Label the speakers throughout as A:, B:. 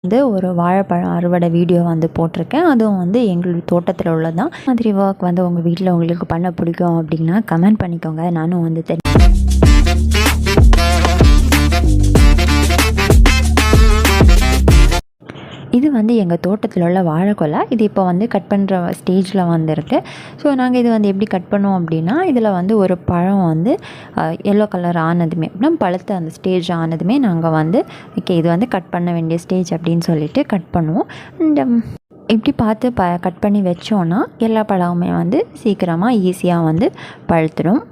A: வந்து ஒரு வாழைப்பழம் அறுவடை வீடியோ வந்து போட்டிருக்கேன். அதுவும் வந்து எங்களுடைய தோட்டத்தில் உள்ளதான். மாதிரி ஒர்க் வந்து உங்கள் வீட்டில் உங்களுக்கு பண்ண பிடிக்கும் அப்படின்னா கமெண்ட் பண்ணிக்கோங்க. நானும் வந்து இது வந்து எங்கள் தோட்டத்தில் உள்ள வாழைக்கொலை. இது இப்போ வந்து கட் பண்ணுற ஸ்டேஜில் வந்துருக்கு. ஸோ நாங்கள் இது வந்து எப்படி கட் பண்ணுவோம் அப்படின்னா, இதில் வந்து ஒரு பழம் வந்து எல்லோ கலர் ஆனதுமே அப்படின்னா பழுத்த அந்த ஸ்டேஜ் ஆனதுமே நாங்கள் வந்து ஓகே இது வந்து கட் பண்ண வேண்டிய ஸ்டேஜ் அப்படின்னு சொல்லிட்டு கட் பண்ணுவோம். அண்ட் இப்படி பார்த்து கட் பண்ணி வச்சோன்னா எல்லா பழமுமே வந்து சீக்கிரமாக ஈஸியாக வந்து பழுத்துடும்.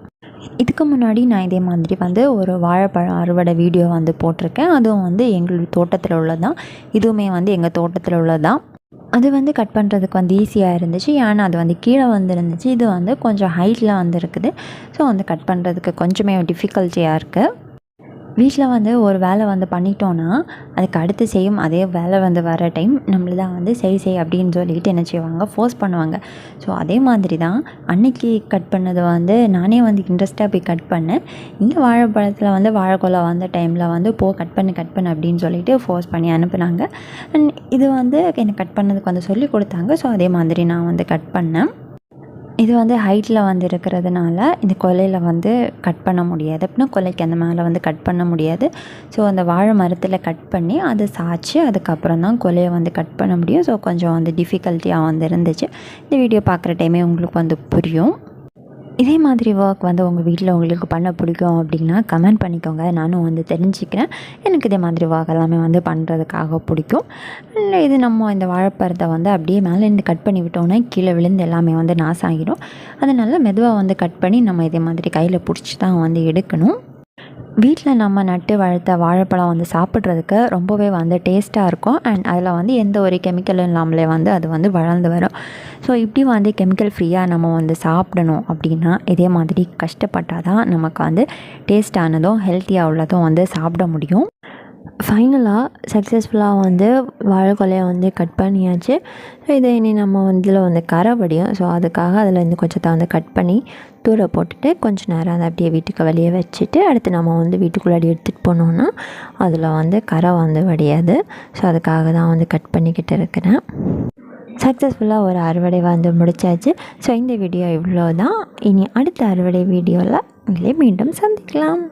A: இதுக்கு முன்னாடி நான் இதே மாதிரி வந்து ஒரு வாழைப்பழம் அறுவடை வீடியோ வந்து போட்டிருக்கேன். அதுவும் வந்து எங்களுடைய தோட்டத்தில் உள்ளதான். இதுவுமே வந்து எங்கள் தோட்டத்தில் உள்ளதான். அது வந்து கட் பண்ணுறதுக்கு வந்து ஈஸியாக இருந்துச்சு. ஏன்னா அது வந்து கீழே வந்துருந்துச்சு. இது வந்து கொஞ்சம் ஹைட்டில் வந்து இருக்குது. ஸோ வந்து கட் பண்ணுறதுக்கு கொஞ்சமே டிஃபிகல்ட்டியாக இருக்குது. வீட்டில் வந்து ஒரு வேலை வந்து பண்ணிட்டோன்னா அதுக்கு அடுத்து செய்யும் அதே வேலை வந்து வர டைம் நம்மள தான் வந்து செய் அப்படின்னு சொல்லிட்டு என்ன செய்வாங்க, ஃபோர்ஸ் பண்ணுவாங்க. ஸோ அதே மாதிரி தான் அன்னைக்கு கட் பண்ணது வந்து நானே வந்து இன்ட்ரெஸ்ட்டாக போய் கட் பண்ணேன். இந்த வாழைப்பழத்தில் வந்து வாழைக்கொலை வந்த டைமில் வந்து கட் பண்ணு அப்படின்னு சொல்லிட்டு ஃபோர்ஸ் பண்ணி அனுப்புனாங்க. அண்ட் இது வந்து எனக்கு கட் பண்ணதுக்கு வந்து சொல்லி கொடுத்தாங்க. ஸோ அதே மாதிரி நான் வந்து கட் பண்ணேன். இது வந்து ஹைட்டில் வந்து இருக்கிறதுனால இந்த கொலையில் வந்து கட் பண்ண முடியாது அப்படின்னா கொலைக்கு அந்த மேலே வந்து கட் பண்ண முடியாது. ஸோ அந்த வாழை மரத்தில் கட் பண்ணி அதை சாய்ச்சி அதுக்கப்புறம் தான் கொலையை வந்து கட் பண்ண முடியும். ஸோ கொஞ்சம் வந்து டிஃபிகல்ட்டியாக வந்து இருந்துச்சு. இந்த வீடியோ பார்க்குற டைமே உங்களுக்கு வந்து புரியும். இதே மாதிரி ஒர்க் வந்து உங்கள் வீட்டில் உங்களுக்கு பண்ண பிடிக்கும் அப்படின்னா கமெண்ட் பண்ணிக்கோங்க. நானும் வந்து தெரிஞ்சுக்கிறேன். எனக்கு இதே மாதிரி ஒர்க் எல்லாமே வந்து பண்ணுறதுக்காக பிடிக்கும். இல்லை இது நம்ம இந்த வாழைப்பழத்தை வந்து அப்படியே மேலேருந்து கட் பண்ணி விட்டோம்னா கீழே விழுந்து எல்லாமே வந்து நாசம் ஆகிடும். அதனால் மெதுவாக வந்து கட் பண்ணி நம்ம இதே மாதிரி கையில் பிடிச்சி தான் வந்து எடுக்கணும். வீட்டில் நம்ம நட்டு வளர்த்த வாழைப்பழம் வந்து சாப்பிட்றதுக்கு ரொம்பவே வந்து டேஸ்ட்டாக இருக்கும். அண்ட் அதில் வந்து எந்த ஒரு கெமிக்கலும் இல்லாமலே வந்து அது வந்து வளர்ந்து வரும். ஸோ இப்படி வந்து கெமிக்கல் ஃப்ரீயாக நம்ம வந்து சாப்பிடணும் அப்படின்னா இதே மாதிரி கஷ்டப்பட்டால் தான் நமக்கு வந்து டேஸ்டானதும் ஹெல்த்தியாக உள்ளதும் வந்து சாப்பிட முடியும். ஃபைனலாக சக்ஸஸ்ஃபுல்லாக வந்து வாழைக்கொலையை வந்து கட் பண்ணியாச்சு. ஸோ இதை இனி நம்ம இதில் வந்து கரை வடியும். ஸோ அதுக்காக அதில் இருந்து கொஞ்சத்தை வந்து கட் பண்ணி தூர போட்டுட்டு கொஞ்சம் நேரம் அதை அப்படியே வீட்டுக்கு வெளியே வச்சுட்டு அடுத்து நம்ம வந்து வீட்டுக்குள்ளாடி எடுத்துகிட்டு போனோன்னா அதில் வந்து கரை வந்து வடியாது. ஸோ அதுக்காக தான் வந்து கட் பண்ணிக்கிட்டு இருக்கிறேன். சக்ஸஸ்ஃபுல்லாக ஒரு அறுவடை வந்து முடித்தாச்சு. ஸோ இந்த வீடியோ இவ்வளோ தான். இனி அடுத்த அறுவடை வீடியோவில் மீண்டும் சந்திக்கலாம்.